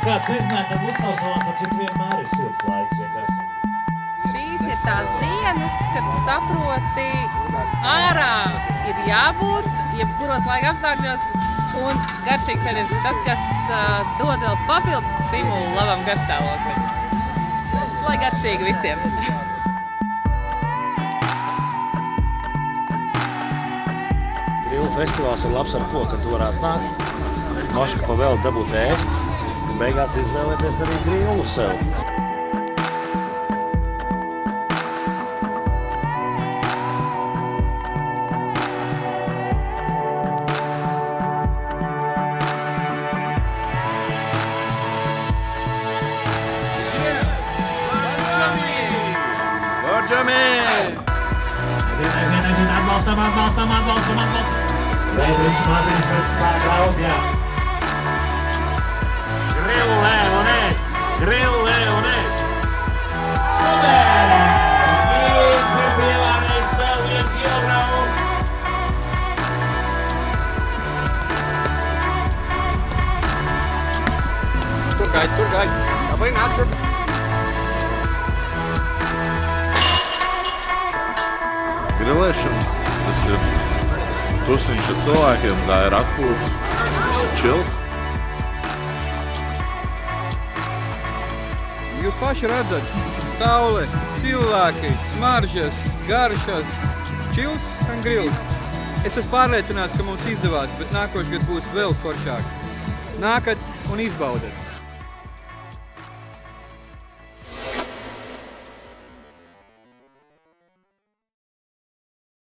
kāds nezināja, tad Lucavsalās ap citu vienmēr ir silts laiks vienkārši. Šīs ir tās dienas, kad saproti, ārā ir jābūt, jebkuros laika apstākļos, un garšīgs ēdiens ir tas, kas dod vēl papildus stimulu labam garastāvoklim. Lai garšīgi visiem! Grilu festivāls ir labs ar ko, ka tu varētu nākt, maška pa vēl dabūt ēst, un beigās izvēlēties arī grilu sev. Aiziet, atbalstam! Vēdiņš maziņš pēc slāk daudz, jā. Grillē un ēst! Super! Kīdz ir pievārējis vēl 1 kilogramu. Tur gaidi. Labāk nāc tur. Grilēšana, tas ir tusiņš ar cilvēkiem, tā ir atpūta, tas ir čils. Jūs paši redzat, saule, cilvēki, smaržas, garšas, čils un grils. Es esmu pārliecināts, ka mums izdevās, bet nākošais gads būs vēl foršāk. Nākat un izbaudat!